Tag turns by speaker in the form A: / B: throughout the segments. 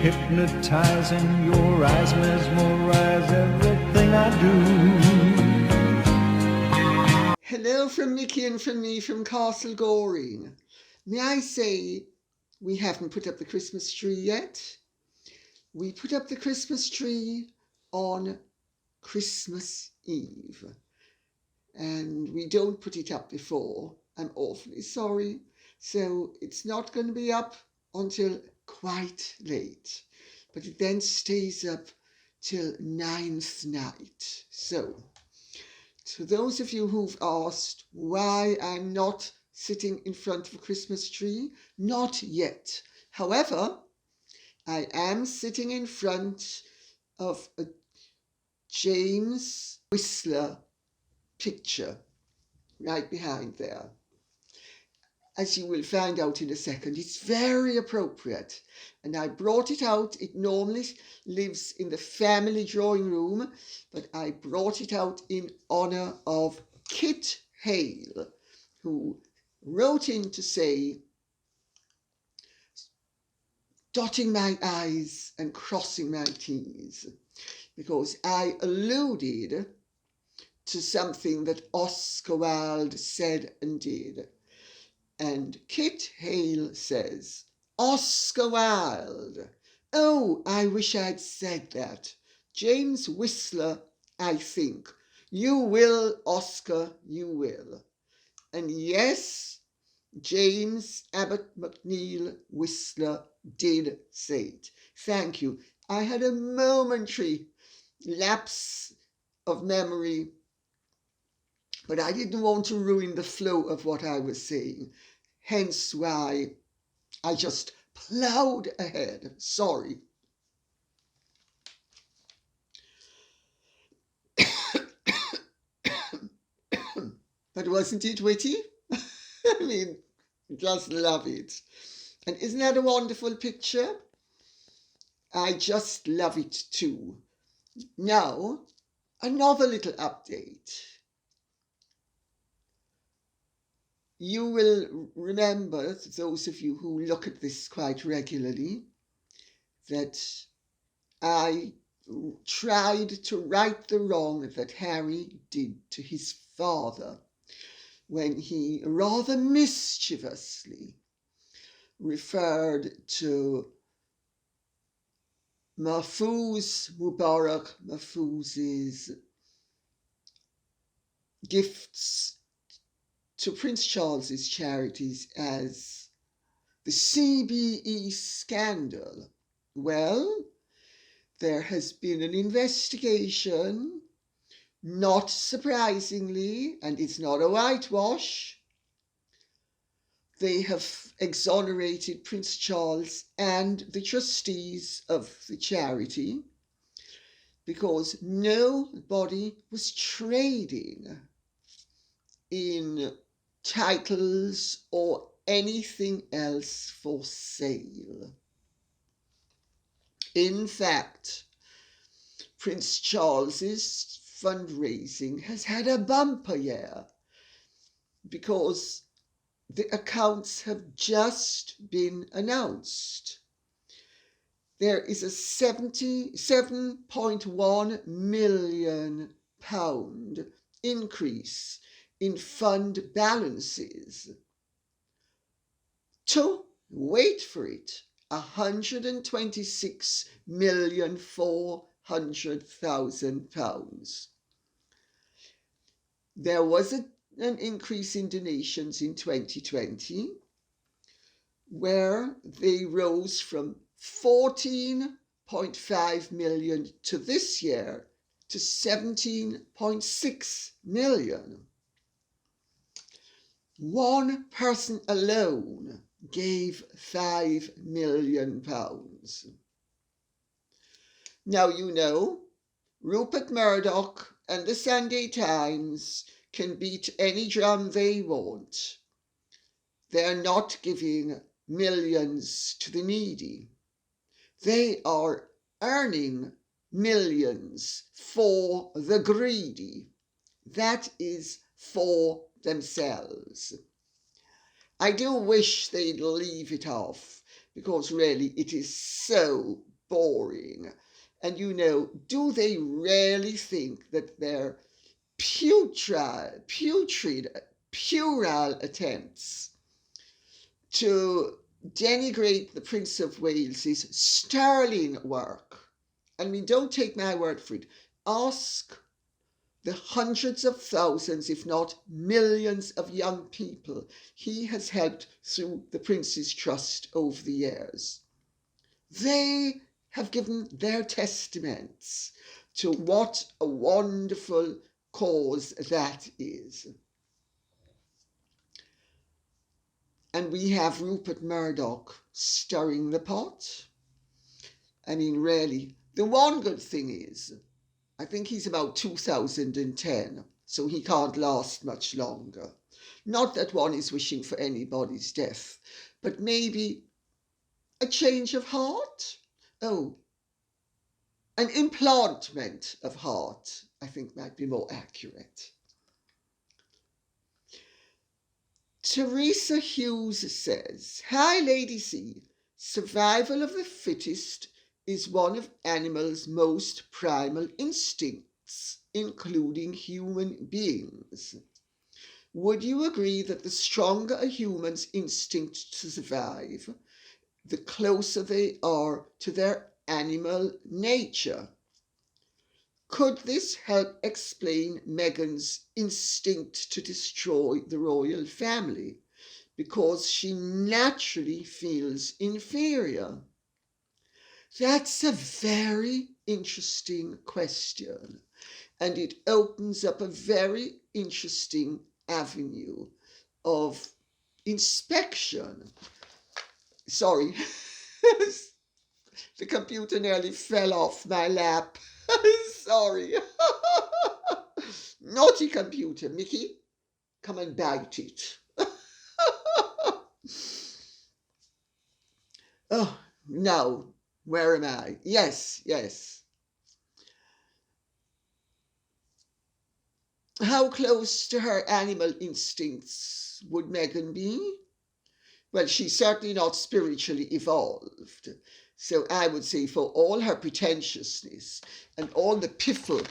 A: hypnotizing, your eyes mesmerize everything I do.
B: Hello from Mickey and from me from Castle Goring. May I say, we haven't put up the Christmas tree yet. We put up the Christmas tree on Christmas Eve. And we don't put it up before. I'm awfully sorry. So it's not going to be up until quite late. But it then stays up till 9th night. So, to those of you who've asked why I'm not sitting in front of a Christmas tree, not yet. However, I am sitting in front of a James Whistler picture right behind there. As you will find out in a second, it's very appropriate. And I brought it out. It normally lives in the family drawing room, but I brought it out in honour of Kit Hale, who wrote in to say, dotting my I's and crossing my T's, because I alluded to something that Oscar Wilde said and did. And Kit Hale says, Oscar Wilde. Oh, I wish I'd said that. James Whistler, I think. You will, Oscar, you will. And yes, James Abbott McNeill Whistler did say it. Thank you. I had a momentary lapse of memory, but I didn't want to ruin the flow of what I was saying. Hence why I just ploughed ahead. Sorry. But wasn't it witty? I mean, just love it. And isn't that a wonderful picture? I just love it too. Now, another little update. You will remember, those of you who look at this quite regularly, that I tried to right the wrong that Harry did to his father when he rather mischievously referred to Mahfouz's gifts to Prince Charles's charities as the CBE scandal. Well, there has been an investigation, not surprisingly, and it's not a whitewash. They have exonerated Prince Charles and the trustees of the charity because nobody was trading in titles or anything else for sale. In fact, Prince Charles's fundraising has had a bumper year because the accounts have just been announced. There is a £77.1 million increase in fund balances to, wait for it, £126,400,000. There was an increase in donations in 2020 where they rose from 14.5 million to this year to 17.6 million. One person alone gave £5 million. Now you know, Rupert Murdoch and the Sunday Times can beat any drum they want. They're not giving millions to the needy. They are earning millions for the greedy. That is for themselves. I do wish they'd leave it off because really it is so boring. And do they really think that their puerile attempts to denigrate the Prince of Wales's sterling work? I mean, don't take my word for it. Ask the hundreds of thousands, if not millions, of young people he has helped through the Prince's Trust over the years. They have given their testaments to what a wonderful cause that is. And we have Rupert Murdoch stirring the pot. I mean, really, the one good thing is, I think he's about 2010, so he can't last much longer. Not that one is wishing for anybody's death, but maybe a change of heart? Oh, an implantment of heart, I think might be more accurate. Teresa Hughes says, "Hi, Lady C. Survival of the fittest is one of animals' most primal instincts, including human beings. Would you agree that the stronger a human's instinct to survive, the closer they are to their animal nature? Could this help explain Meghan's instinct to destroy the royal family because she naturally feels inferior?" That's a very interesting question, and it opens up a very interesting avenue of inspection. Sorry, the computer nearly fell off my lap. Sorry. Naughty computer, Mickey, come and bite it. Oh, no. Where am I? Yes. How close to her animal instincts would Meghan be? Well, she's certainly not spiritually evolved. So I would say, for all her pretentiousness and all the piffle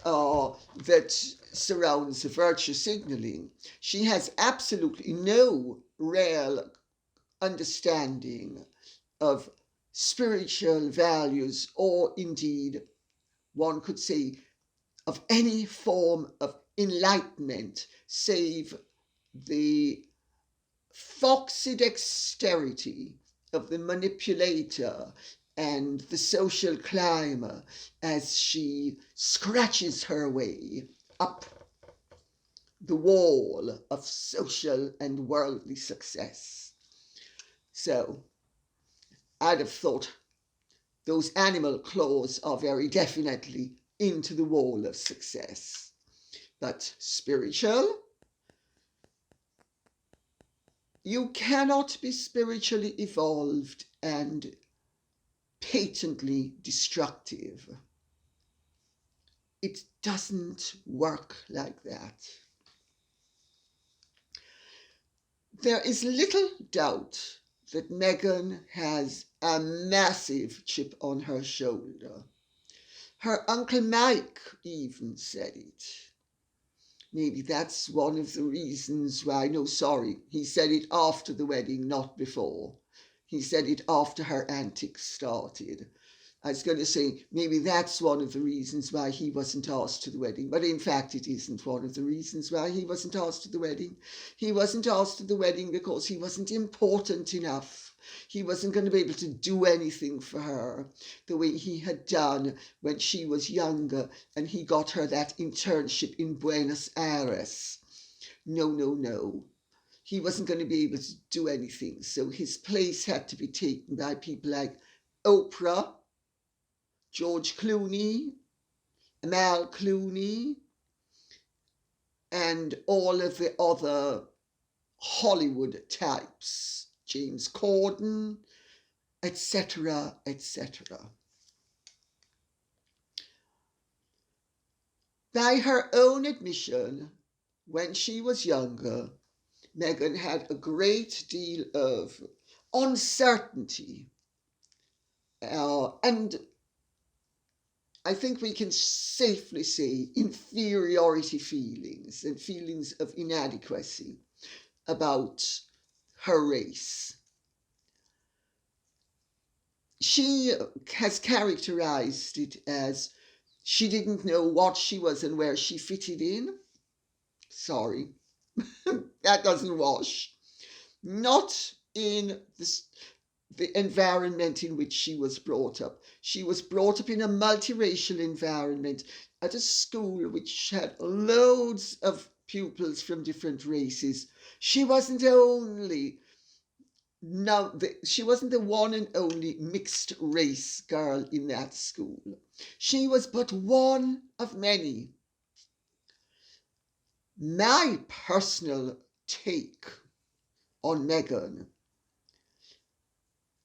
B: that surrounds virtue signaling, she has absolutely no real understanding of spiritual values, or indeed, one could say, of any form of enlightenment, save the foxy dexterity of the manipulator and the social climber as she scratches her way up the wall of social and worldly success. So I'd have thought those animal claws are very definitely into the wall of success. But spiritual? You cannot be spiritually evolved and patently destructive. It doesn't work like that. There is little doubt that Meghan has a massive chip on her shoulder. Her Uncle Mike even said it. Maybe that's one of the reasons why, no, sorry, he said it after the wedding, not before. He said it after her antics started. I was going to say, maybe that's one of the reasons why he wasn't asked to the wedding. But in fact, it isn't one of the reasons why he wasn't asked to the wedding. He wasn't asked to the wedding because he wasn't important enough. He wasn't going to be able to do anything for her the way he had done when she was younger and he got her that internship in Buenos Aires. No. He wasn't going to be able to do anything. So his place had to be taken by people like Oprah, George Clooney, Amal Clooney, and all of the other Hollywood types, James Corden, etc. By her own admission, when she was younger, Meghan had a great deal of uncertainty And I think we can safely say inferiority feelings and feelings of inadequacy about her race. She has characterized it as she didn't know what she was and where she fitted in. Sorry, that doesn't wash. Not in the environment in which she was brought up. She was brought up in a multiracial environment at a school which had loads of pupils from different races. She wasn't the one and only mixed race girl in that school. She was but one of many. My personal take on Meghan,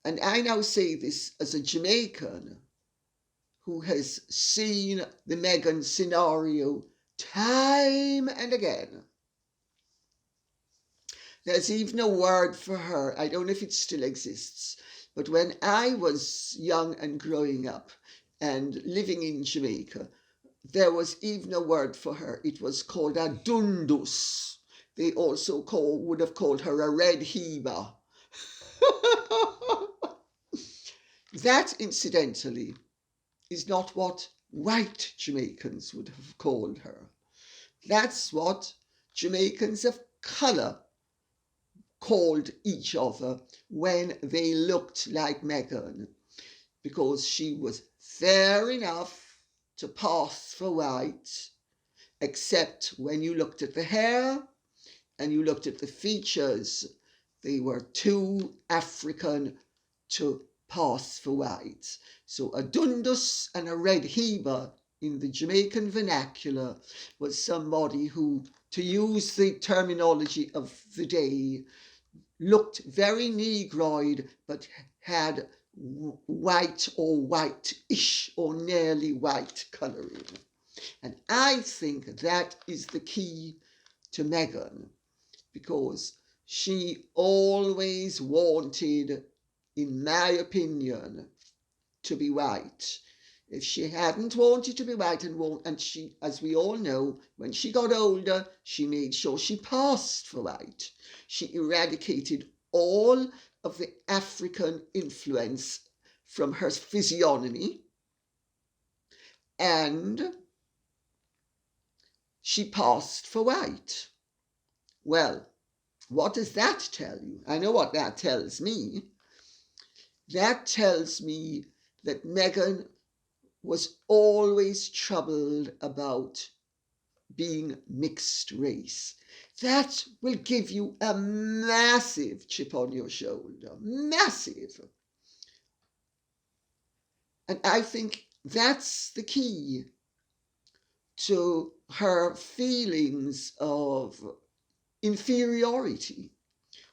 B: and I now say this as a Jamaican who has seen the Meghan scenario time and again. There's even a word for her. I don't know if it still exists, but when I was young and growing up and living in Jamaica, there was even a word for her. It was called a dundus. They also would have called her a red heba. That, incidentally, is not what white Jamaicans would have called her. That's what Jamaicans of colour called each other when they looked like Meghan, because she was fair enough to pass for white, except when you looked at the hair and you looked at the features, they were too African to pass for white. So a dundus and a red heba in the Jamaican vernacular was somebody who, to use the terminology of the day, looked very negroid but had white or white-ish or nearly white colouring. And I think that is the key to Meghan, because she always wanted, in my opinion, to be white. If she hadn't wanted to be white, and she, as we all know, when she got older, she made sure she passed for white. She eradicated all of the African influence from her physiognomy, and she passed for white. Well, what does that tell you? I know what that tells me. That tells me that Meghan was always troubled about being mixed race. That will give you a massive chip on your shoulder. Massive. And I think that's the key to her feelings of inferiority,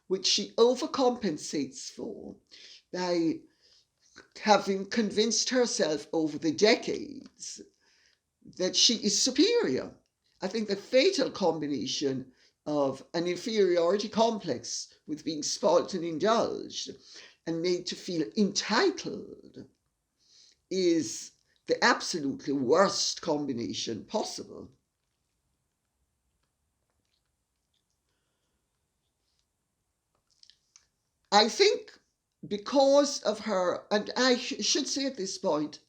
B: which she overcompensates for by having convinced herself over the decades that she is superior. I think the fatal combination of an inferiority complex with being spoilt and indulged and made to feel entitled is the absolutely worst combination possible. I think because of her, and I should say at this point,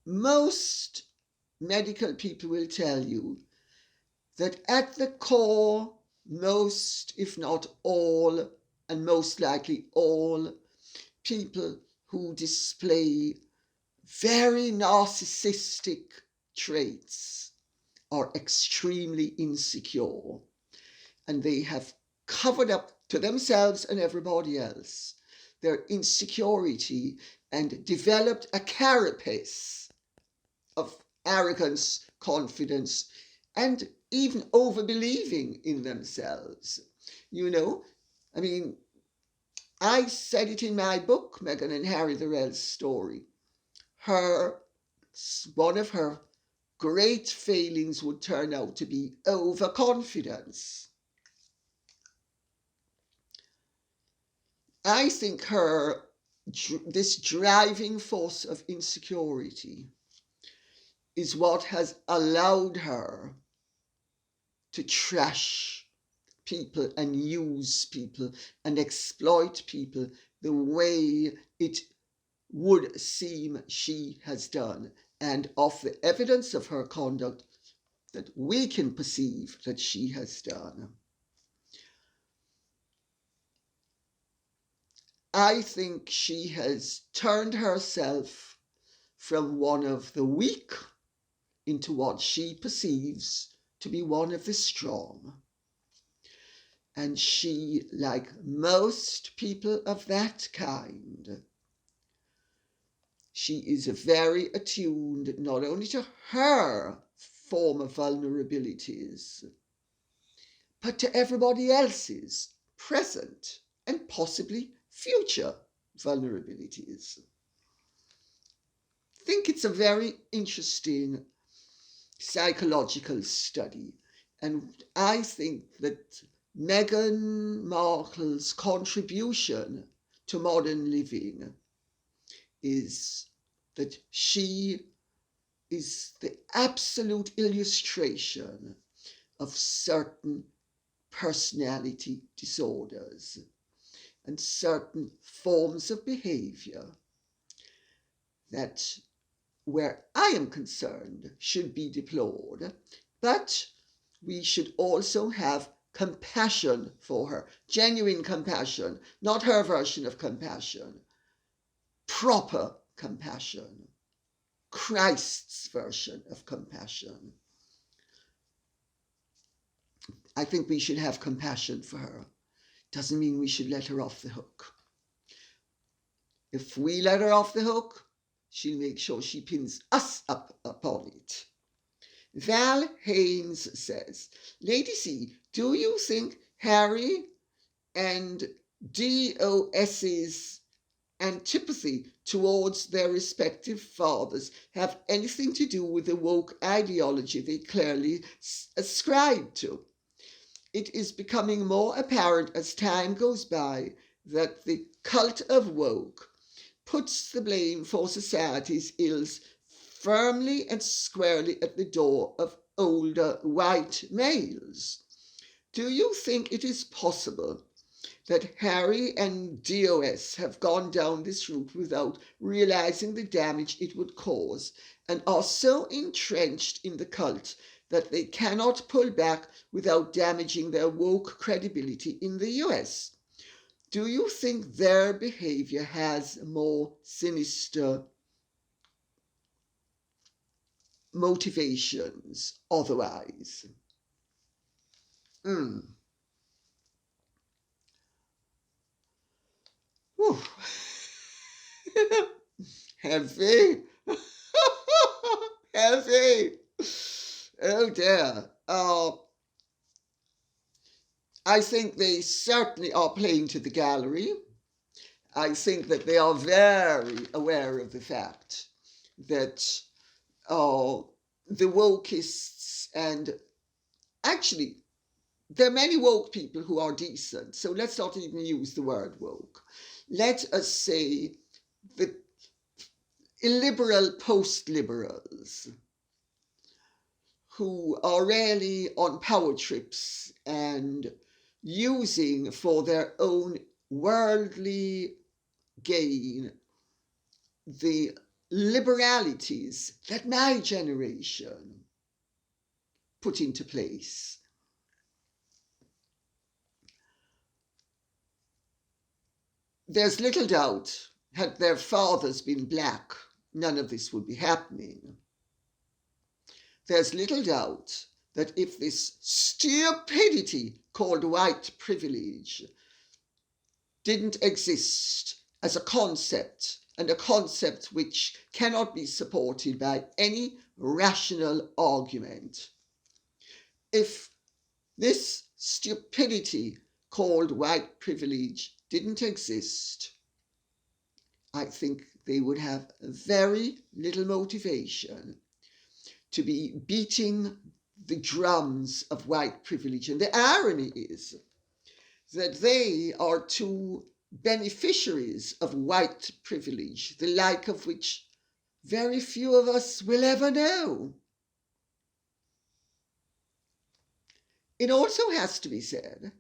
B: most medical people will tell you that at the core, most, if not all, and most likely all, people who display very narcissistic traits are extremely insecure, and they have covered up to themselves and everybody else their insecurity and developed a carapace of arrogance, confidence, and even over-believing in themselves. You know, I mean, I said it in my book, Meghan and Harry the Real Story. One of her great failings would turn out to be overconfidence. I think her this driving force of insecurity is what has allowed her to trash people and use people and exploit people the way it would seem she has done, and of the evidence of her conduct that we can perceive that she has done. I think she has turned herself from one of the weak into what she perceives to be one of the strong. And she, like most people of that kind, she is very attuned not only to her former vulnerabilities, but to everybody else's present and possibly future vulnerabilities. I think it's a very interesting psychological study, and I think that Meghan Markle's contribution to modern living is that she is the absolute illustration of certain personality disorders and certain forms of behavior that, where I am concerned, should be deplored, but we should also have compassion for her, genuine compassion, not her version of compassion, proper compassion, Christ's version of compassion. I think we should have compassion for her. Doesn't mean we should let her off the hook. If we let her off the hook, she'll make sure she pins us up upon it. Val Haynes says, Lady C, do you think Harry and DOS's antipathy towards their respective fathers have anything to do with the woke ideology they clearly ascribe to? It is becoming more apparent as time goes by that the cult of woke puts the blame for society's ills firmly and squarely at the door of older white males. Do you think it is possible that Harry and DOS have gone down this route without realizing the damage it would cause, and are so entrenched in the cult that they cannot pull back without damaging their woke credibility in the US? Do you think their behavior has more sinister motivations otherwise? Heavy. Heavy. Oh dear. I think they certainly are playing to the gallery. I think that they are very aware of the fact that the wokeists, and actually there are many woke people who are decent, so let's not even use the word woke. Let us say the illiberal post-liberals who are really on power trips and using for their own worldly gain the liberalities that my generation put into place. There's little doubt, had their fathers been black, none of this would be happening. There's little doubt that if this stupidity called white privilege didn't exist as a concept, and a concept which cannot be supported by any rational argument, if this stupidity called white privilege didn't exist, I think they would have very little motivation to be beating the drums of white privilege. And the irony is that they are too beneficiaries of white privilege, the like of which very few of us will ever know. It also has to be said,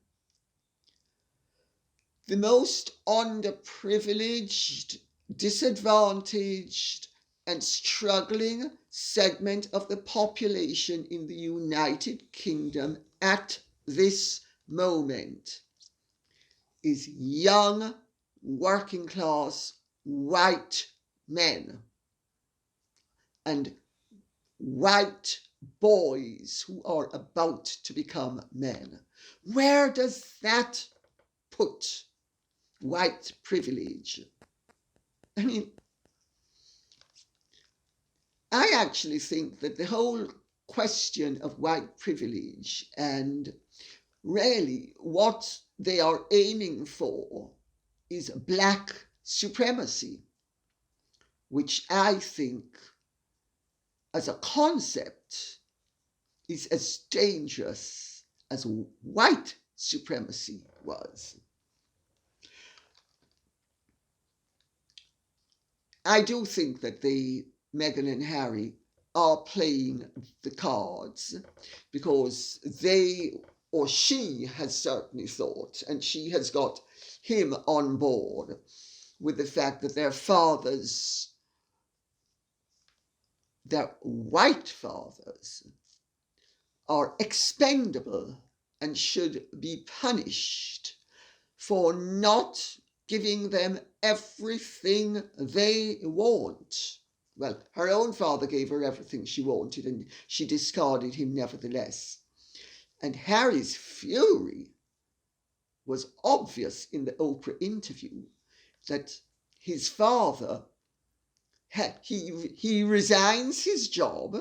B: the most underprivileged, disadvantaged, and struggling segment of the population in the United Kingdom at this moment is young, working class, white men and white boys who are about to become men. Where does that put white privilege? I mean, I actually think that the whole question of white privilege and really what they are aiming for is black supremacy, which I think as a concept is as dangerous as white supremacy was. I do think that Meghan and Harry are playing the cards because they or she has certainly thought, and she has got him on board with the fact that their fathers, their white fathers, are expendable and should be punished for not giving them everything they want. Well, her own father gave her everything she wanted and she discarded him nevertheless. And Harry's fury was obvious in the Oprah interview that his father, he resigns his job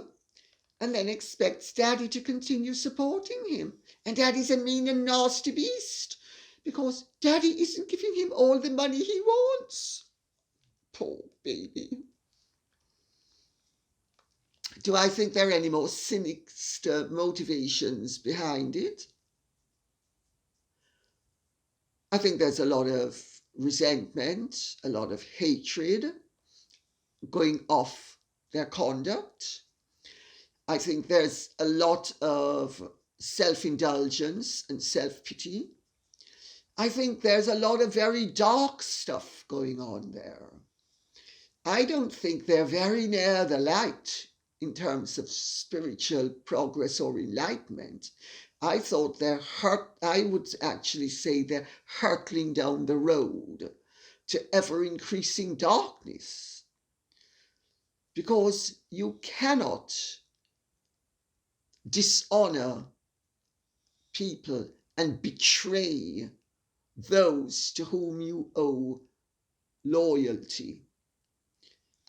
B: and then expects Daddy to continue supporting him. And Daddy's a mean and nasty beast because Daddy isn't giving him all the money he wants. Poor baby. Do I think there are any more sinister motivations behind it? I think there's a lot of resentment, a lot of hatred going off their conduct. I think there's a lot of self-indulgence and self-pity. I think there's a lot of very dark stuff going on there. I don't think they're very near the light in terms of spiritual progress or enlightenment. I thought I would actually say they're hurtling down the road to ever-increasing darkness. Because you cannot dishonor people and betray those to whom you owe loyalty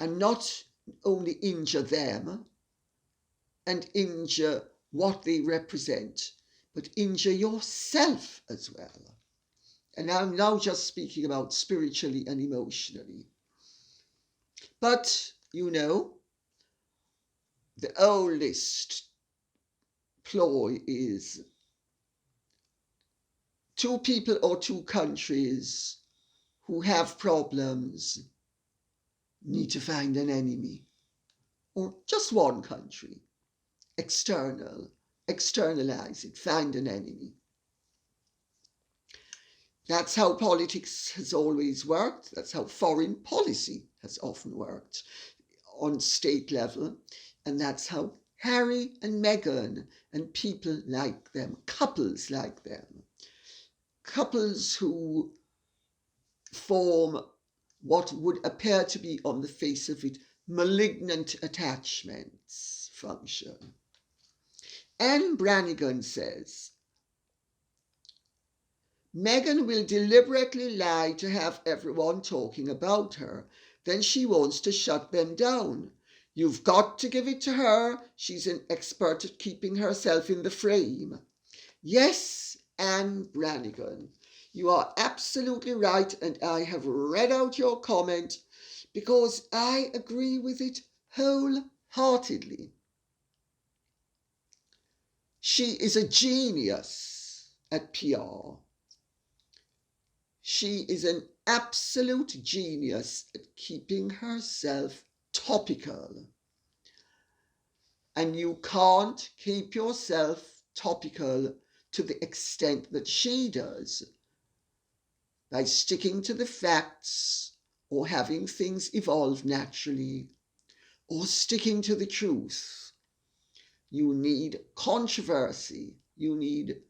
B: and not only injure them and injure what they represent, but injure yourself as well. And I'm now just speaking about spiritually and emotionally. But, you know, the oldest ploy is two people or two countries who have problems need to find an enemy, or just one country, externalize it, find an enemy. That's how politics has always worked. That's how foreign policy has often worked on state level. And that's how Harry and Meghan and people like them, couples like them, couples who form what would appear to be on the face of it malignant attachments function. Anne Brannigan says, Meghan will deliberately lie to have everyone talking about her. Then she wants to shut them down. You've got to give it to her. She's an expert at keeping herself in the frame. Yes, Anne Brannigan, you are absolutely right, and I have read out your comment because I agree with it wholeheartedly. She is a genius at PR. She is an absolute genius at keeping herself topical. And you can't keep yourself topical to the extent that she does by sticking to the facts or having things evolve naturally or sticking to the truth. You need controversy, you need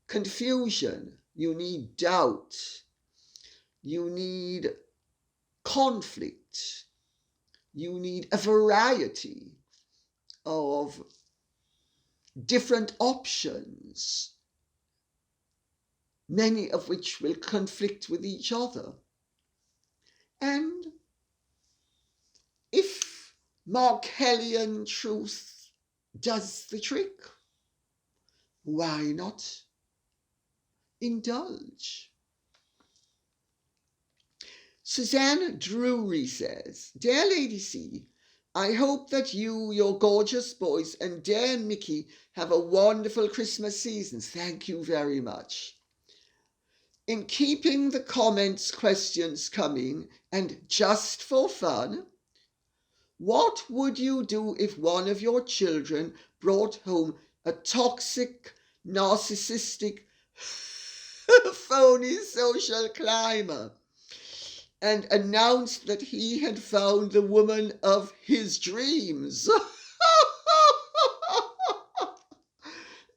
B: confusion, you need doubt, you need conflict, you need a variety of different options, many of which will conflict with each other. And if Markellian truth does the trick, why not indulge? Suzanne Drury says, Dear Lady C, I hope that you, your gorgeous boys, and dear Mickey have a wonderful Christmas season. Thank you very much. In keeping the comments, questions coming, and just for fun, what would you do if one of your children brought home a toxic, narcissistic, phony social climber and announced that he had found the woman of his dreams?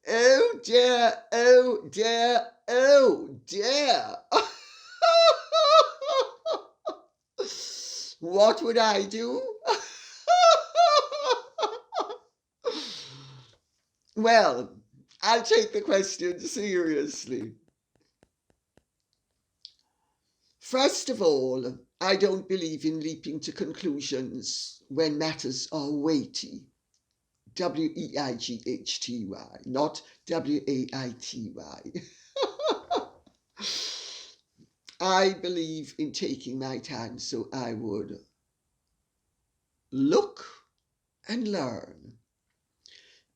B: Oh dear, oh dear, oh dear. What would I do? Well, I'll take the question seriously. First of all, I don't believe in leaping to conclusions when matters are weighty. W-E-I-G-H-T-Y, not W-A-I-T-Y. I believe in taking my time, so I would look and learn.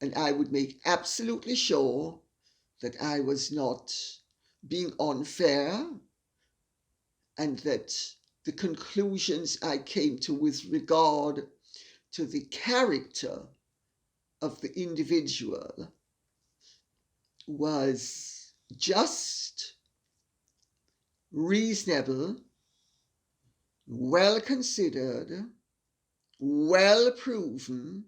B: And I would make absolutely sure that I was not being unfair and that the conclusions I came to with regard to the character of the individual was just, reasonable, well considered, well proven,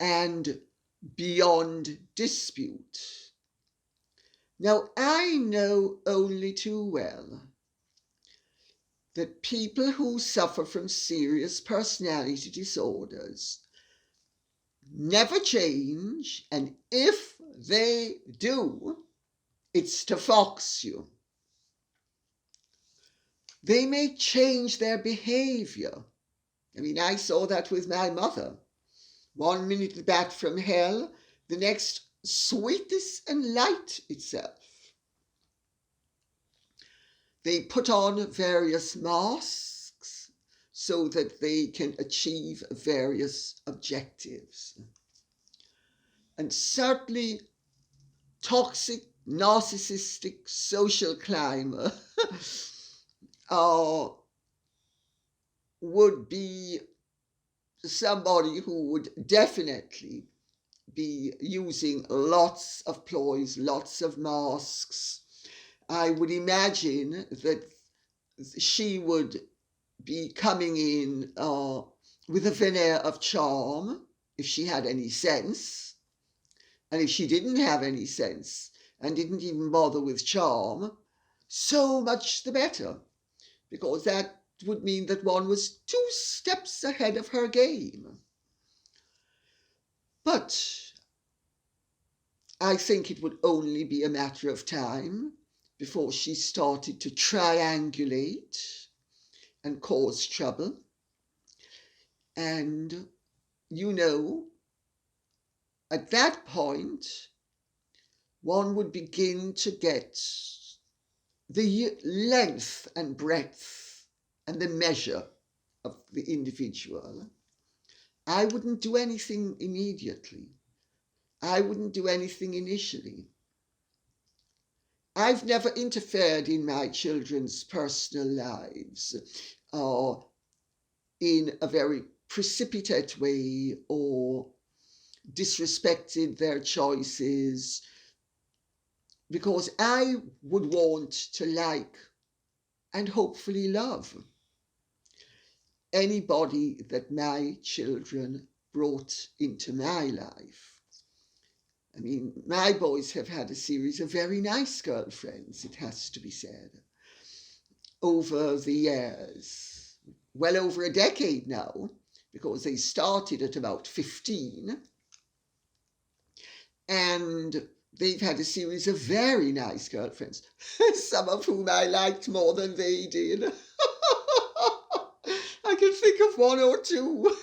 B: and beyond dispute. Now, I know only too well that people who suffer from serious personality disorders never change, and if they do, it's to fox you. They may change their behavior. I mean, I saw that with my mother. 1 minute the bat from hell, the next sweetness and light itself. They put on various masks so that they can achieve various objectives. And certainly toxic, narcissistic social climber would be somebody who would definitely be using lots of ploys, lots of masks. I would imagine that she would be coming in with a veneer of charm if she had any sense. And if she didn't have any sense and didn't even bother with charm, so much the better, because that would mean that one was 2 steps ahead of her game. But I think it would only be a matter of time before she started to triangulate and cause trouble. And, you know, at that point, one would begin to get the length and breadth and the measure of the individual. I wouldn't do anything immediately. I wouldn't do anything initially. I've never interfered in my children's personal lives or in a very precipitate way or disrespected their choices, because I would want to like and hopefully love anybody that my children brought into my life. I mean, my boys have had a series of very nice girlfriends, it has to be said, over the years. Well over a decade now, because they started at about 15. And they've had a series of very nice girlfriends, some of whom I liked more than they did. I can think of one or two.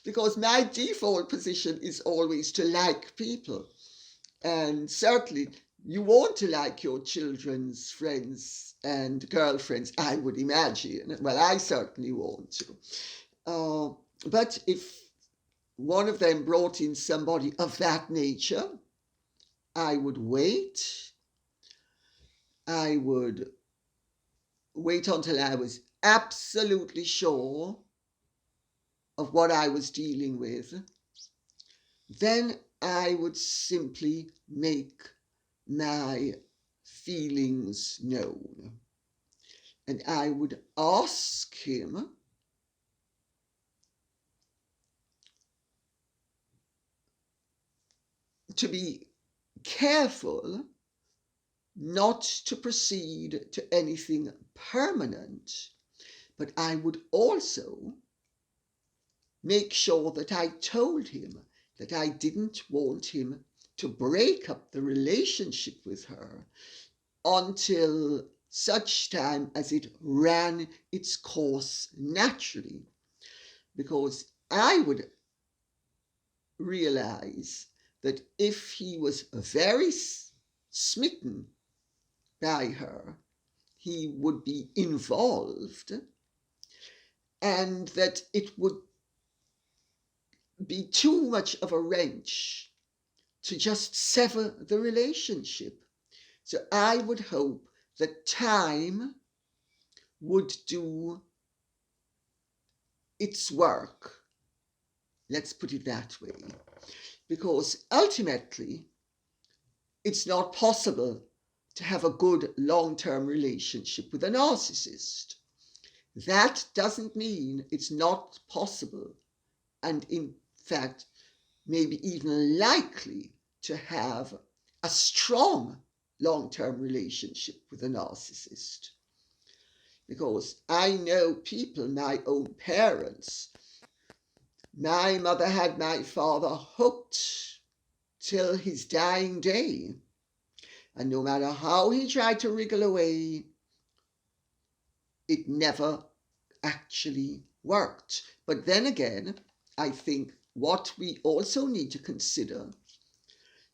B: Because my default position is always to like people. And certainly you want to like your children's friends and girlfriends, I would imagine. Well, I certainly want to. But if one of them brought in somebody of that nature, I would wait. I would wait until I was absolutely sure of what I was dealing with. Then I would simply make my feelings known. And I would ask him to be careful not to proceed to anything permanent, but I would also make sure that I told him that I didn't want him to break up the relationship with her until such time as it ran its course naturally, because I would realize that if he was very smitten by her, he would be involved, and that it would be too much of a wrench to just sever the relationship. So I would hope that time would do its work. Let's put it that way. Because ultimately, it's not possible to have a good long-term relationship with a narcissist. That doesn't mean it's not possible, and in fact, maybe even likely to have a strong long-term relationship with a narcissist. Because I know people, my own parents, my mother had my father hooked till his dying day. And no matter how he tried to wriggle away, it never actually worked. But then again, I think what we also need to consider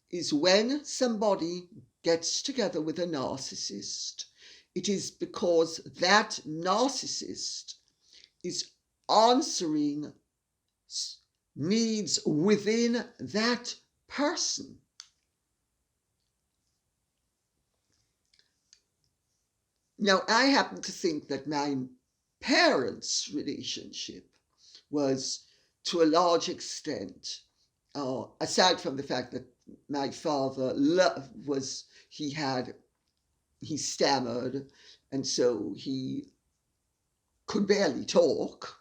B: is when somebody gets together with a narcissist, it is because that narcissist is answering needs within that person. Now, I happen to think that my parents' relationship was, to a large extent, aside from the fact that my father he stammered, and so he could barely talk,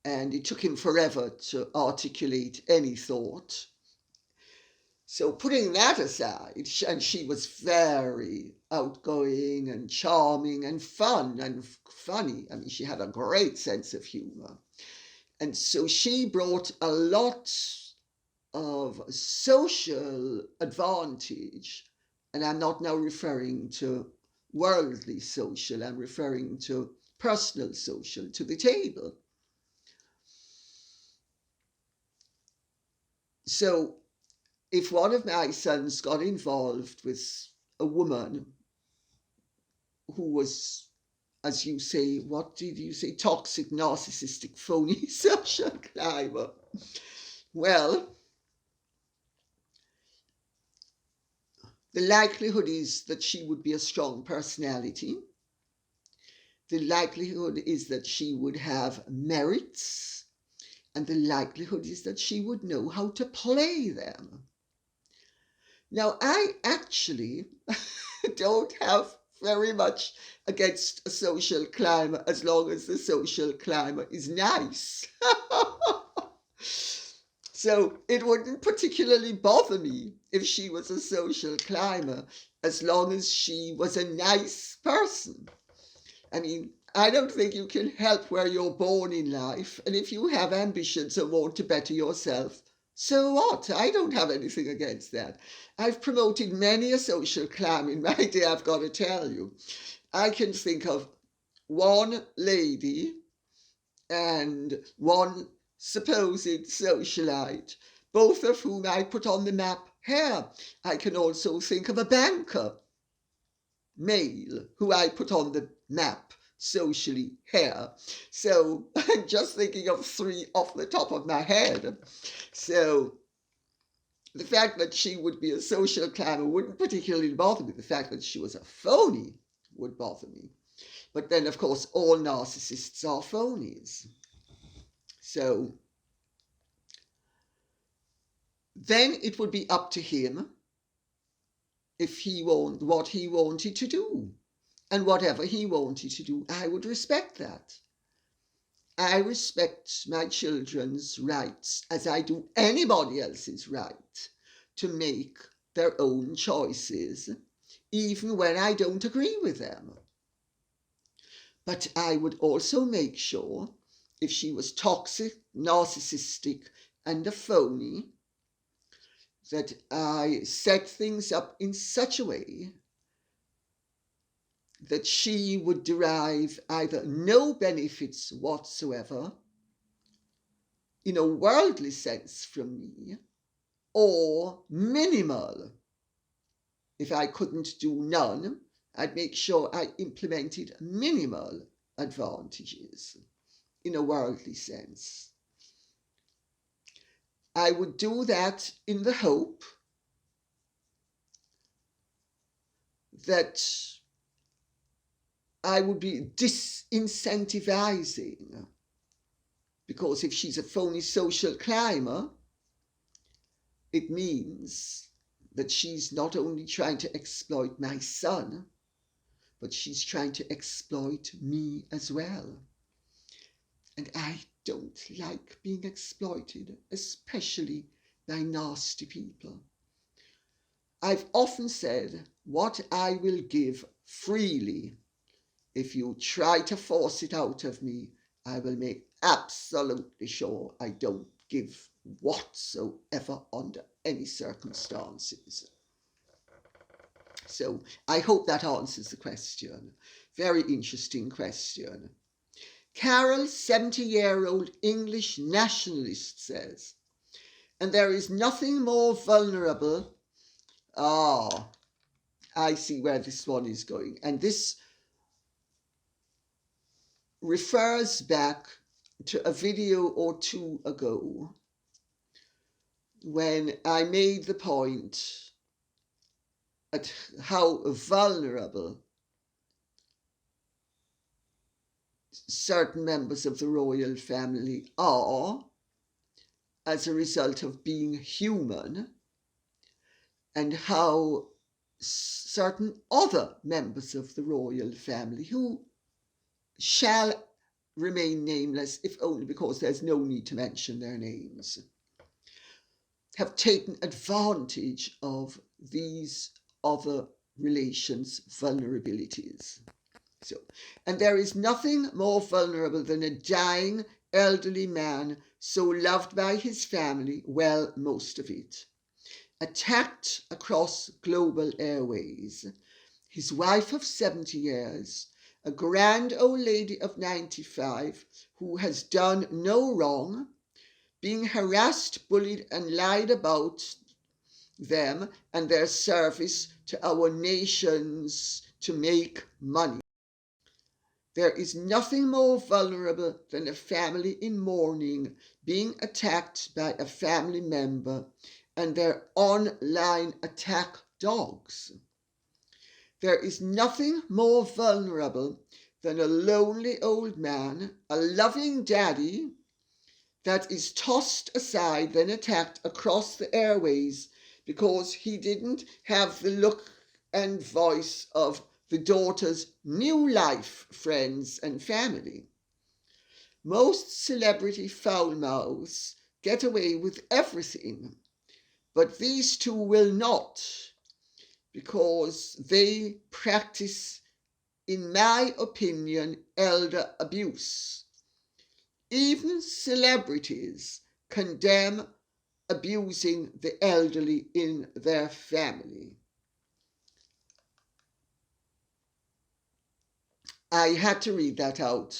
B: and it took him forever to articulate any thought. So putting that aside, and she was very outgoing and charming and fun and funny. I mean, she had a great sense of humor. And so she brought a lot of social advantage. And I'm not now referring to worldly social, I'm referring to personal social to the table. So if one of my sons got involved with a woman who was, as you say, what did you say, toxic, narcissistic, phony social climber, well, The likelihood is that she would be a strong personality. The likelihood is that she would have merits. And the likelihood is that she would know how to play them. Now, I actually don't have very much against a social climber as long as the social climber is nice. So it wouldn't particularly bother me if she was a social climber as long as she was a nice person. I mean, I don't think you can help where you're born in life, and if you have ambitions and want to better yourself, so what? I don't have anything against that. I've promoted many a social climber in my day, I've got to tell you. I can think of one lady and one supposed socialite, both of whom I put on the map here. I can also think of a banker, male, who I put on the map socially here. So I'm just thinking of three off the top of my head. So the fact that she would be a social climber wouldn't particularly bother me. The fact that she was a phony would bother me. But then, of course, all narcissists are phonies. So then it would be up to him if what he wanted to do. And whatever he wanted to do, I would respect that. I respect my children's rights as I do anybody else's right to make their own choices, even when I don't agree with them. But I would also make sure, if she was toxic, narcissistic, and a phony, that I set things up in such a way that she would derive either no benefits whatsoever in a worldly sense from me, or minimal. If I couldn't do none, I'd make sure I implemented minimal advantages in a worldly sense. I would do that in the hope that I would be disincentivizing, because if she's a phony social climber, it means that she's not only trying to exploit my son, but she's trying to exploit me as well. And I don't like being exploited, especially by nasty people. I've often said, what I will give freely, if you try to force it out of me, I will make absolutely sure I don't give whatsoever under any circumstances. So I hope that answers the question. Very interesting question. Carol, 70-year-old English nationalist, says, and there is nothing more vulnerable. I see where this one is going. And this refers back to a video or two ago when I made the point at how vulnerable certain members of the royal family are as a result of being human, and how certain other members of the royal family, who shall remain nameless if only because there's no need to mention their names, have taken advantage of these other relations' vulnerabilities. So, and there is nothing more vulnerable than a dying elderly man so loved by his family, well, most of it, attacked across global airways, his wife of 70 years, a grand old lady of 95 who has done no wrong, being harassed, bullied, and lied about them and their service to our nations to make money. There is nothing more vulnerable than a family in mourning being attacked by a family member and their online attack dogs. There is nothing more vulnerable than a lonely old man, a loving daddy, that is tossed aside, then attacked across the airways because he didn't have the look and voice of the daughter's new life, friends and family. Most celebrity foul mouths get away with everything, but these two will not, because they practice, in my opinion, elder abuse. Even celebrities condemn abusing the elderly in their family. I had to read that out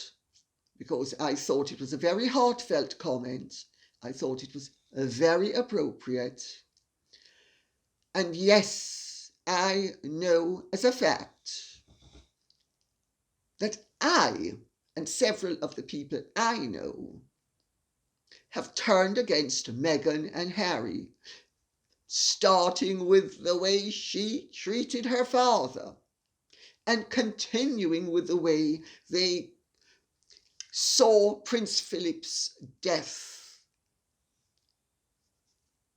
B: because I thought it was a very heartfelt comment. I thought it was very appropriate. And yes, I know as a fact that I and several of the people I know have turned against Meghan and Harry, starting with the way she treated her father and continuing with the way they saw Prince Philip's death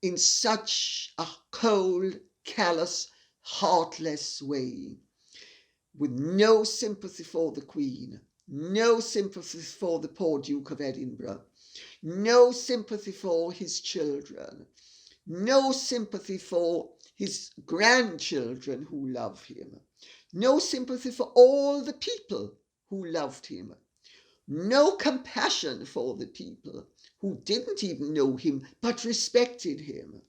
B: in such a cold, callous, heartless way, with no sympathy for the Queen, no sympathy for the poor Duke of Edinburgh, no sympathy for his children, no sympathy for his grandchildren who love him, no sympathy for all the people who loved him, no compassion for the people who didn't even know him but respected him.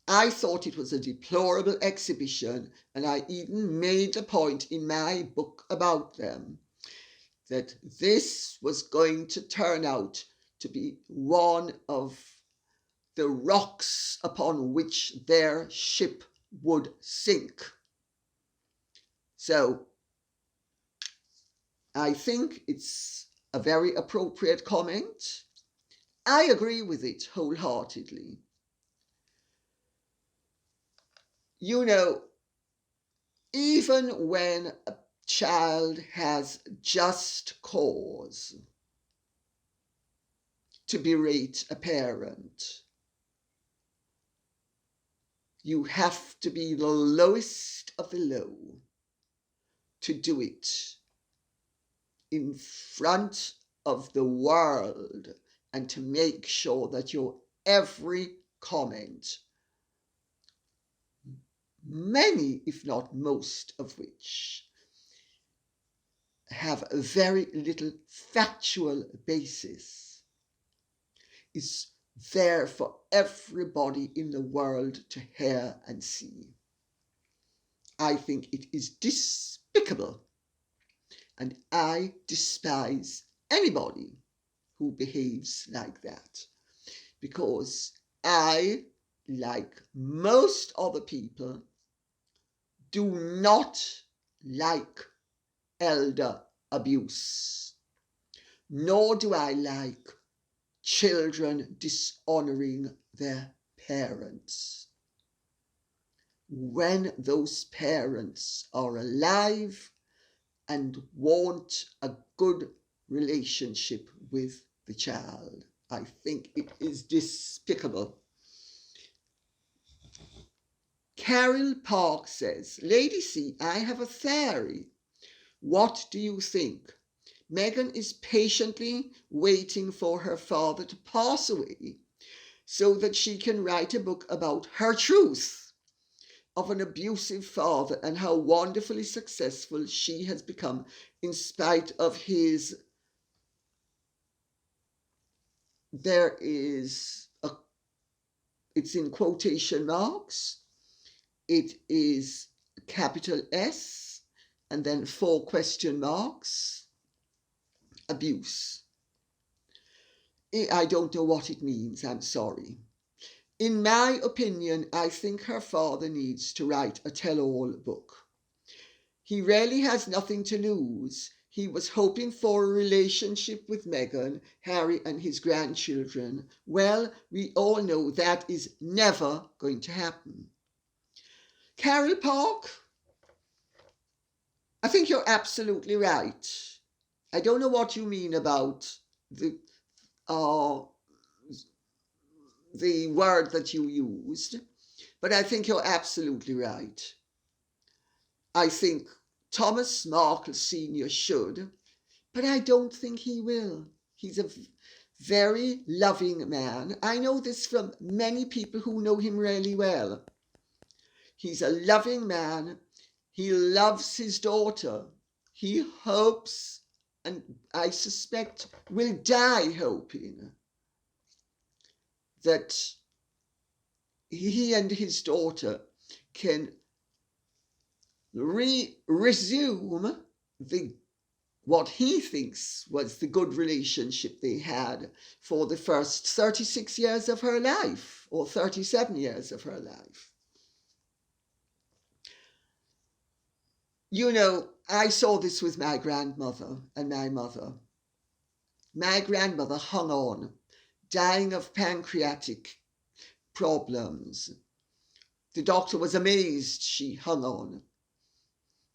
B: I thought it was a deplorable exhibition, and I even made a point in my book about them that this was going to turn out to be one of the rocks upon which their ship would sink. So I think it's a very appropriate comment. I agree with it wholeheartedly. You know, even when a child has just cause to berate a parent, you have to be the lowest of the low to do it in front of the world and to make sure that your every comment, many if not most of which have a very little factual basis, is there for everybody in the world to hear and see. I think it is despicable, and I despise anybody who behaves like that, because I, like most other people, do not like elder abuse, nor do I like children dishonoring their parents. When those parents are alive and want a good relationship with the child, I think it is despicable. Carol Park says, Lady C, I have a theory. What do you think? Meghan is patiently waiting for her father to pass away so that she can write a book about her truth of an abusive father and how wonderfully successful she has become in spite of his. There is it's in quotation marks. It is capital S and then 4 question marks. Abuse. I don't know what it means, I'm sorry. In my opinion, I think her father needs to write a tell-all book. He really has nothing to lose. He was hoping for a relationship with Meghan, Harry and his grandchildren. Well, we all know that is never going to happen. Carol Park, I think you're absolutely right. I don't know what you mean about the word that you used, but I think you're absolutely right. I think Thomas Markle Sr. should, but I don't think he will. He's a very loving man. I know this from many people who know him really well. He's a loving man. He loves his daughter. He hopes, and I suspect will die hoping, that he and his daughter can resume what he thinks was the good relationship they had for the first 36 years of her life, or 37 years of her life. You know, I saw this with my grandmother and my mother. My grandmother hung on, dying of pancreatic problems. The doctor was amazed she hung on,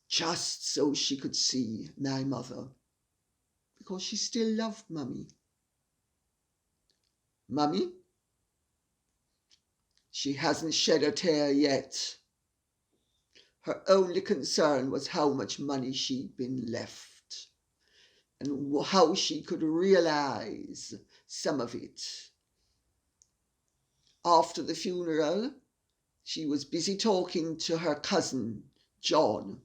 B: just so she could see my mother, because she still loved Mummy. Mummy, she hasn't shed a tear yet. Her only concern was how much money she'd been left and how she could realize some of it. After the funeral, she was busy talking to her cousin, John,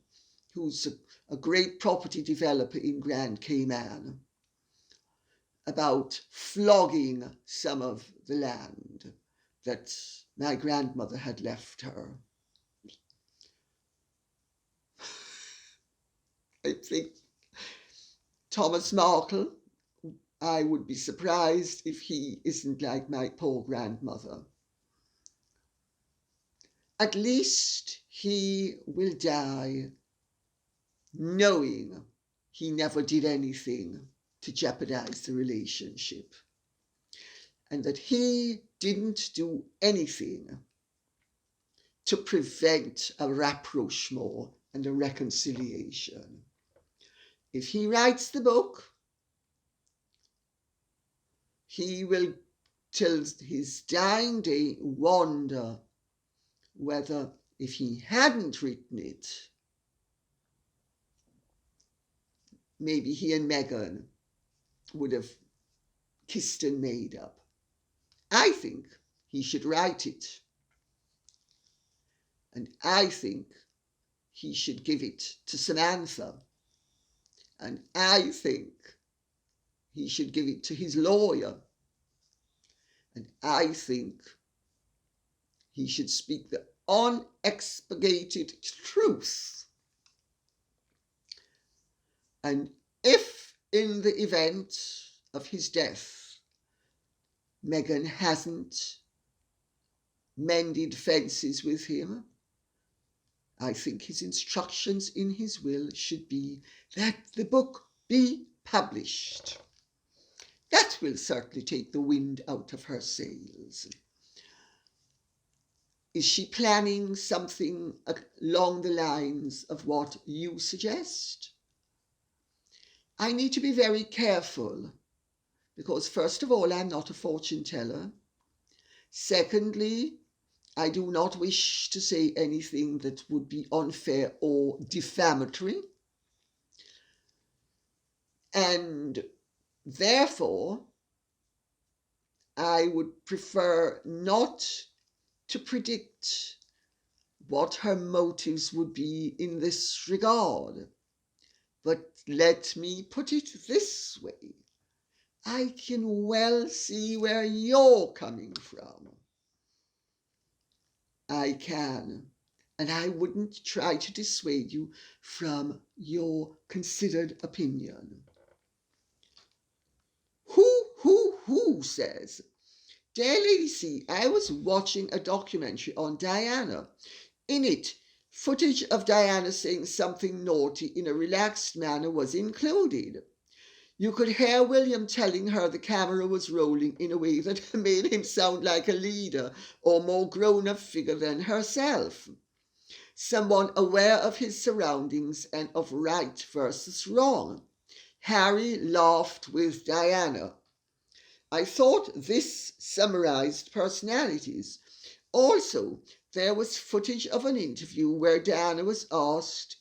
B: who's a great property developer in Grand Cayman, about flogging some of the land that my grandmother had left her. I think Thomas Markle, I would be surprised if he isn't like my poor grandmother. At least he will die knowing he never did anything to jeopardize the relationship, and that he didn't do anything to prevent a rapprochement and a reconciliation. If he writes the book, he will, till his dying day, wonder whether, if he hadn't written it, maybe he and Meghan would have kissed and made up. I think he should write it. And I think he should give it to Samantha. And I think he should give it to his lawyer. And I think he should speak the unexpurgated truth. And if in the event of his death, Meghan hasn't mended fences with him, I think his instructions in his will should be that the book be published. That will certainly take the wind out of her sails. Is she planning something along the lines of what you suggest? I need to be very careful because, first of all, I'm not a fortune teller. Secondly, I do not wish to say anything that would be unfair or defamatory. And therefore, I would prefer not to predict what her motives would be in this regard. But let me put it this way. I can well see where you're coming from. I can, and I wouldn't try to dissuade you from your considered opinion. Who says, Dear Lady C, I was watching a documentary on Diana. In it, footage of Diana saying something naughty in a relaxed manner was included. You could hear William telling her the camera was rolling in a way that made him sound like a leader or more grown-up figure than herself. someone aware of his surroundings and of right versus wrong. Harry laughed with Diana. I thought this summarized personalities. Also, there was footage of an interview where Diana was asked,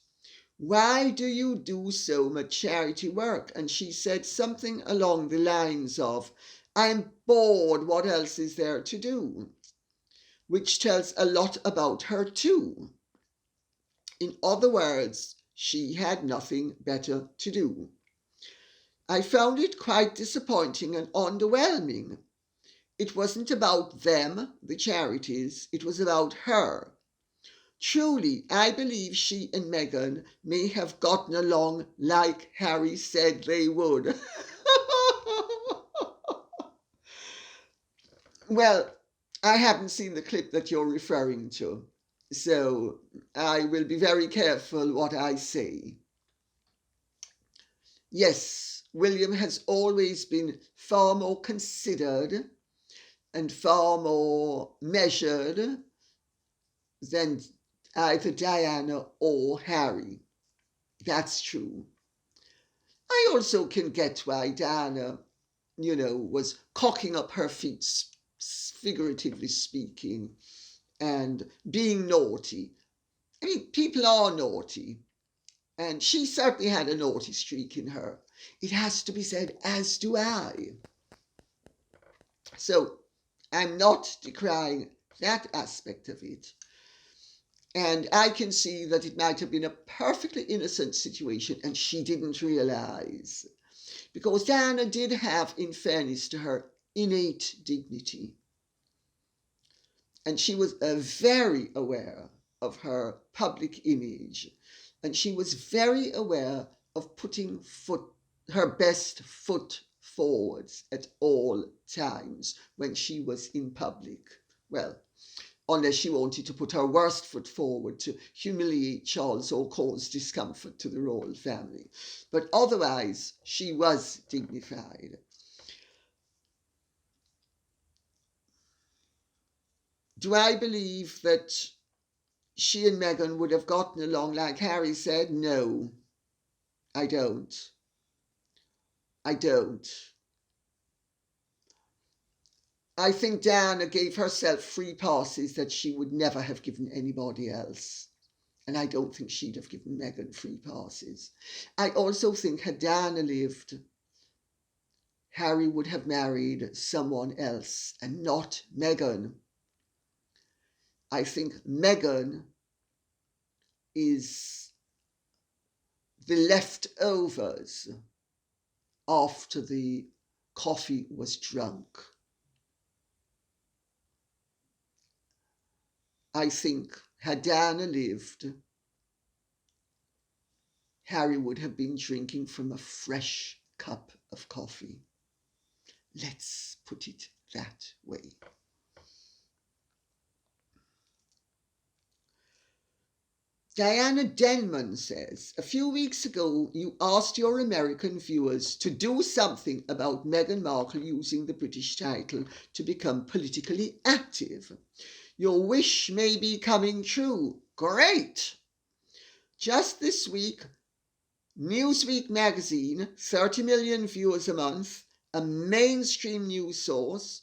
B: "Why do you do so much charity work?" And she said something along the lines of, "I'm bored, what else is there to do?" Which tells a lot about her too. In other words, she had nothing better to do. I found it quite disappointing and underwhelming. It wasn't about them, the charities, it was about her. Truly, I believe she and Meghan may have gotten along like Harry said they would. Well, I haven't seen the clip that you're referring to, so I will be very careful what I say. Yes, William has always been far more considered and far more measured than either Diana or Harry. That's true. I also can get why Diana, was cocking up her feet, figuratively speaking, and being naughty. I mean, people are naughty, and she certainly had a naughty streak in her. It has to be said, as do I. So I'm not decrying that aspect of it. And I can see that it might have been a perfectly innocent situation and she didn't realize. Because Diana did have, in fairness to her, innate dignity. And she was very aware of her public image. And she was very aware of putting her best foot forwards at all times when she was in public. Well, unless she wanted to put her worst foot forward to humiliate Charles or cause discomfort to the royal family. But otherwise, she was dignified. Do I believe that she and Meghan would have gotten along like Harry said? No, I don't. I don't. I think Diana gave herself free passes that she would never have given anybody else. And I don't think she'd have given Meghan free passes. I also think had Diana lived, Harry would have married someone else and not Meghan. I think Meghan is the leftovers after the coffee was drunk. I think had Diana lived, Harry would have been drinking from a fresh cup of coffee. Let's put it that way. Diana Denman says, a few weeks ago you asked your American viewers to do something about Meghan Markle using the British title to become politically active. Your wish may be coming true. Great! Just this week, Newsweek magazine, 30 million viewers a month, a mainstream news source,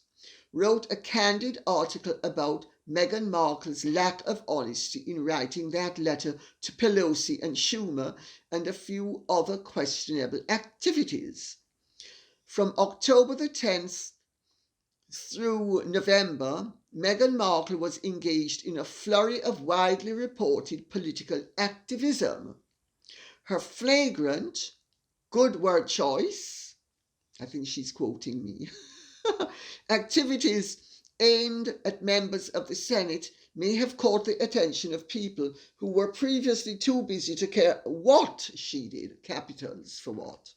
B: wrote a candid article about Meghan Markle's lack of honesty in writing that letter to Pelosi and Schumer and a few other questionable activities. From October the 10th through November, Meghan Markle was engaged in a flurry of widely reported political activism. Her flagrant, good word choice, I think she's quoting me, activities aimed at members of the Senate may have caught the attention of people who were previously too busy to care what she did, capitals for what.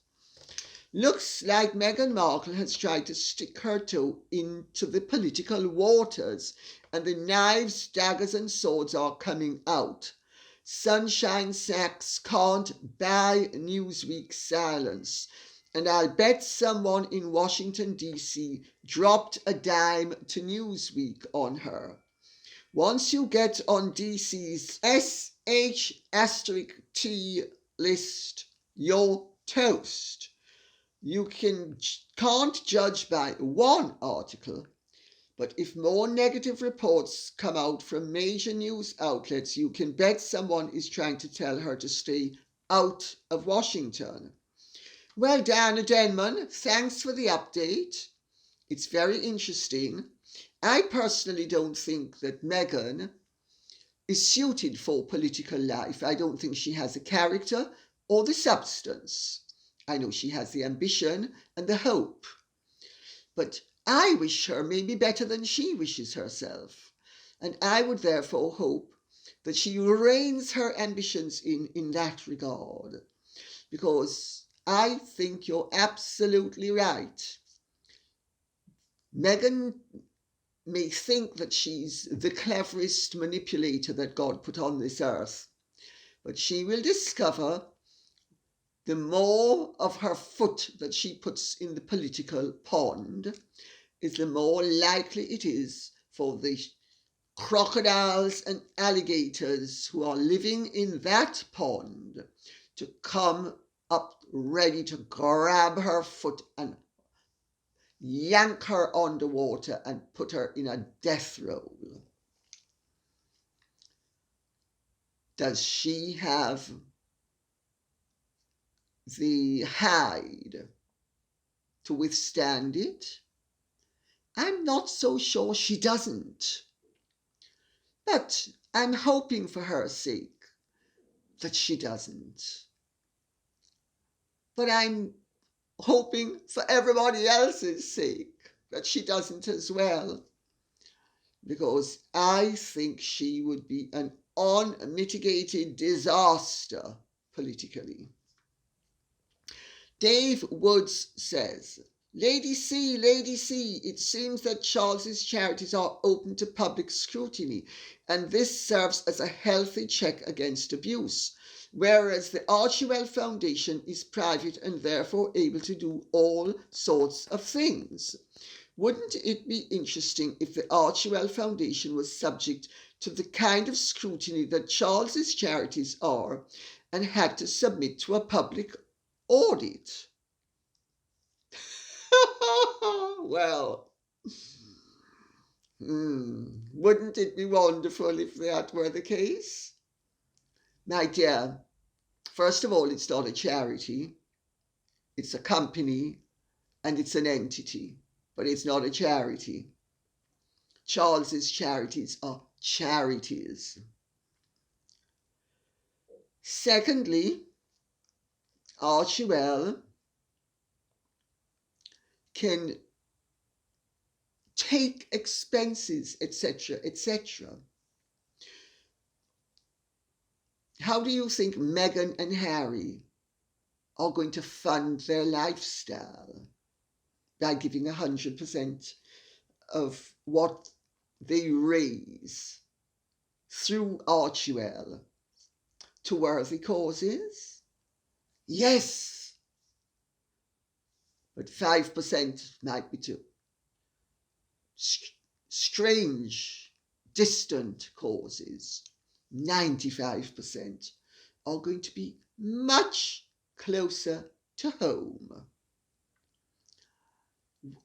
B: Looks like Meghan Markle has tried to stick her toe into the political waters, and the knives, daggers and swords are coming out. Sunshine Sacks can't buy Newsweek's silence, and I'll bet someone in Washington, D.C. dropped a dime to Newsweek on her. Once you get on DC's SH*T list, you're toast. You can't judge by one article, but if more negative reports come out from major news outlets, you can bet someone is trying to tell her to stay out of Washington. Well, Diana Denman, thanks for the update. It's very interesting. I personally don't think that Meghan is suited for political life. I don't think she has the character or the substance. I know she has the ambition and the hope. But I wish her maybe better than she wishes herself. And I would therefore hope that she reins her ambitions in that regard. Because I think you're absolutely right. Meghan may think that she's the cleverest manipulator that God put on this earth, but she will discover the more of her foot that she puts in the political pond, is the more likely it is for the crocodiles and alligators who are living in that pond to come up ready to grab her foot and yank her underwater and put her in a death roll. Does she have the hide to withstand it? I'm not so sure she doesn't. But I'm hoping for her sake that she doesn't. But I'm hoping for everybody else's sake that she doesn't as well. Because I think she would be an unmitigated disaster politically. Dave Woods says, Lady C, it seems that Charles's charities are open to public scrutiny, and this serves as a healthy check against abuse, whereas the Archewell Foundation is private and therefore able to do all sorts of things. Wouldn't it be interesting if the Archewell Foundation was subject to the kind of scrutiny that Charles's charities are and had to submit to a public audit? Well, wouldn't it be wonderful if that were the case? My dear, first of all, it's not a charity. It's a company and it's an entity, but it's not a charity. Charles's charities are charities. Secondly, Archewell can take expenses, etc., etc. How do you think Meghan and Harry are going to fund their lifestyle? By giving 100% of what they raise through Archewell to worthy causes? Yes, but 5% might be to strange, distant causes. 95% are going to be much closer to home,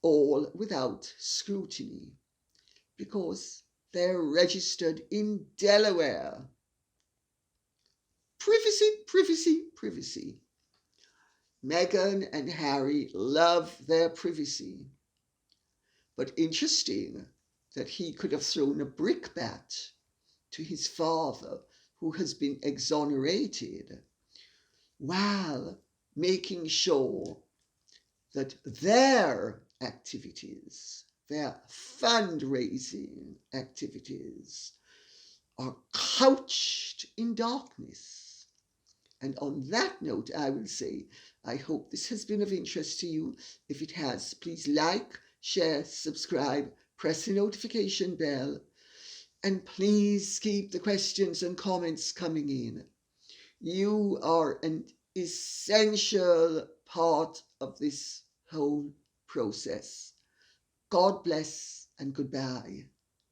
B: all without scrutiny, because they're registered in Delaware. Privacy, privacy, privacy. Meghan and Harry love their privacy. But interesting that he could have thrown a brickbat to his father, who has been exonerated, while making sure that their activities, their fundraising activities, are couched in darkness. And on that note, I will say, I hope this has been of interest to you. If it has, please like, share, subscribe, press the notification bell, and please keep the questions and comments coming in. You are an essential part of this whole process. God bless and goodbye.